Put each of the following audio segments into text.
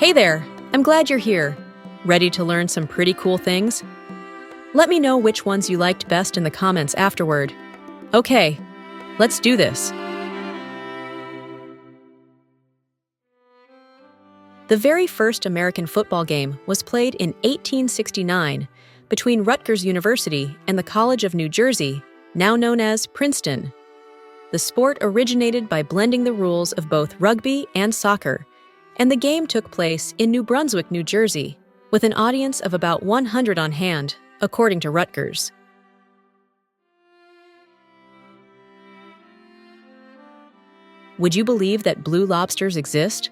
Hey there, I'm glad you're here. Ready to learn some pretty cool things? Let me know which ones you liked best in the comments afterward. Okay, let's do this. The very first American football game was played in 1869 between Rutgers University and the College of New Jersey, now known as Princeton. The sport originated by blending the rules of both rugby and soccer, and the game took place in New Brunswick, New Jersey, with an audience of about 100 on hand, according to Rutgers. Would you believe that blue lobsters exist?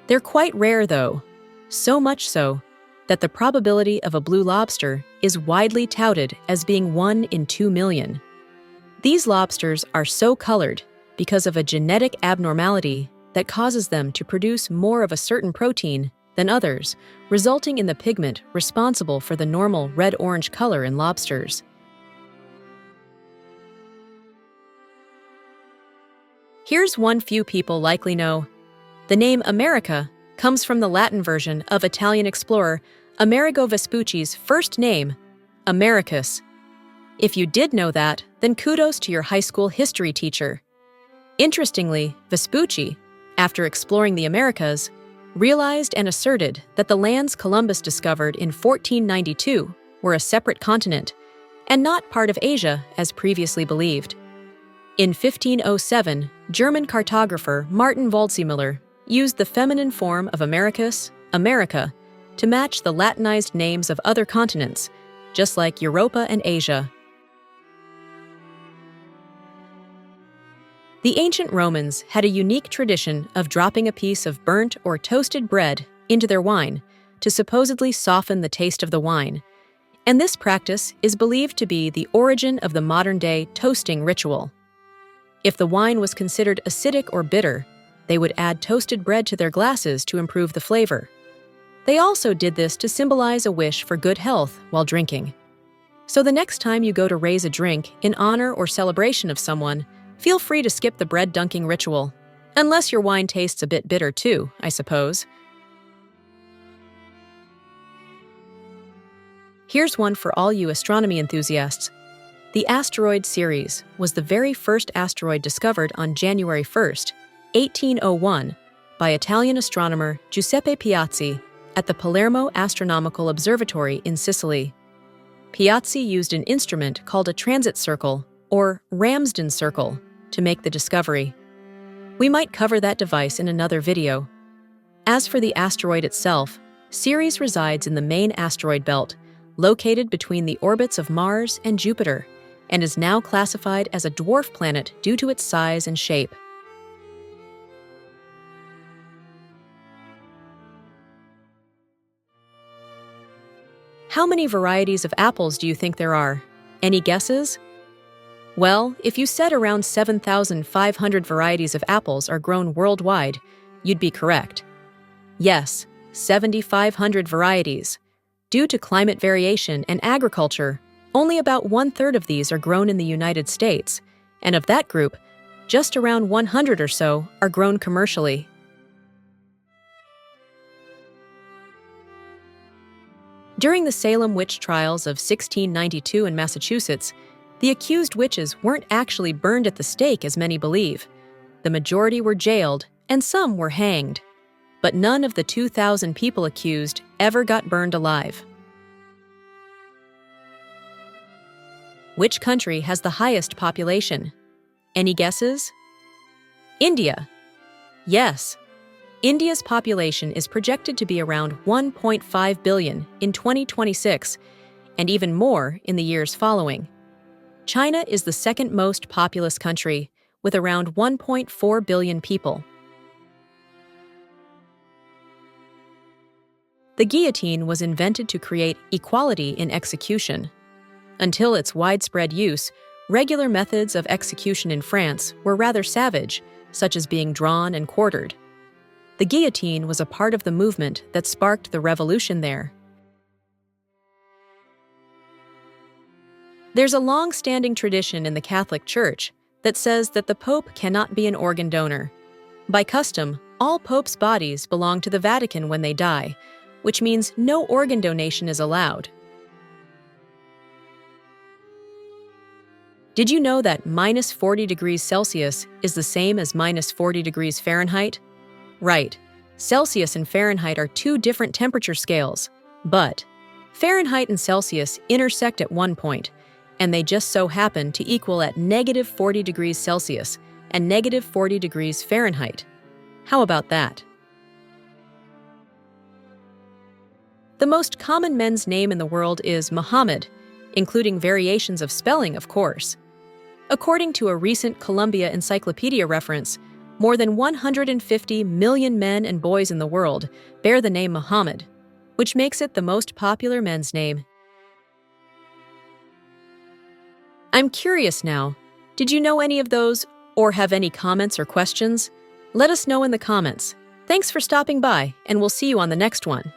They're quite rare, though, so much so that the probability of a blue lobster is widely touted as being 1 in 2 million. These lobsters are so colored because of a genetic abnormality that causes them to produce more of a certain protein than others, resulting in the pigment responsible for the normal red-orange color in lobsters. Here's one few people likely know. The name America comes from the Latin version of Italian explorer Amerigo Vespucci's first name, Americus. If you did know that, then kudos to your high school history teacher. Interestingly, Vespucci, after exploring the Americas, realized and asserted that the lands Columbus discovered in 1492 were a separate continent and not part of Asia as previously believed. In 1507, German cartographer Martin Waldseemüller used the feminine form of Americus, America, to match the Latinized names of other continents, just like Europa and Asia. The ancient Romans had a unique tradition of dropping a piece of burnt or toasted bread into their wine to supposedly soften the taste of the wine, and this practice is believed to be the origin of the modern-day toasting ritual. If the wine was considered acidic or bitter, they would add toasted bread to their glasses to improve the flavor. They also did this to symbolize a wish for good health while drinking. So the next time you go to raise a drink in honor or celebration of someone, feel free to skip the bread dunking ritual, unless your wine tastes a bit bitter too, I suppose. Here's one for all you astronomy enthusiasts. The asteroid Ceres was the very first asteroid discovered on January 1st, 1801, by Italian astronomer Giuseppe Piazzi at the Palermo Astronomical Observatory in Sicily. Piazzi used an instrument called a transit circle, or Ramsden circle, to make the discovery. We might cover that device in another video. As for the asteroid itself, Ceres resides in the main asteroid belt, located between the orbits of Mars and Jupiter, and is now classified as a dwarf planet due to its size and shape. How many varieties of apples do you think there are? Any guesses? Well, if you said around 7,500 varieties of apples are grown worldwide, you'd be correct. Yes, 7,500 varieties. Due to climate variation and agriculture, only about 1/3 of these are grown in the United States, and of that group, just around 100 or so are grown commercially. During the Salem witch trials of 1692 in Massachusetts, the accused witches weren't actually burned at the stake as many believe. The majority were jailed, and some were hanged. But none of the 2,000 people accused ever got burned alive. Which country has the highest population? Any guesses? India. Yes. India's population is projected to be around 1.5 billion in 2026, and even more in the years following. China is the second most populous country, with around 1.4 billion people. The guillotine was invented to create equality in execution. Until its widespread use, regular methods of execution in France were rather savage, such as being drawn and quartered. The guillotine was a part of the movement that sparked the revolution there. There's a long-standing tradition in the Catholic Church that says that the Pope cannot be an organ donor. By custom, All popes' bodies belong to the Vatican when they die, which means no organ donation is allowed. Did you know that minus 40 degrees Celsius is the same as minus 40 degrees Fahrenheit? Right, Celsius and Fahrenheit are two different temperature scales, but Fahrenheit and Celsius intersect at one point, and they just so happen to equal at negative 40 degrees Celsius and negative 40 degrees Fahrenheit. How about that? The most common men's name in the world is Muhammad, including variations of spelling, of course. According to a recent Columbia Encyclopedia reference, more than 150 million men and boys in the world bear the name Muhammad, which makes it the most popular men's name. I'm curious now, did you know any of those or have any comments or questions? Let us know in the comments. Thanks for stopping by, and we'll see you on the next one.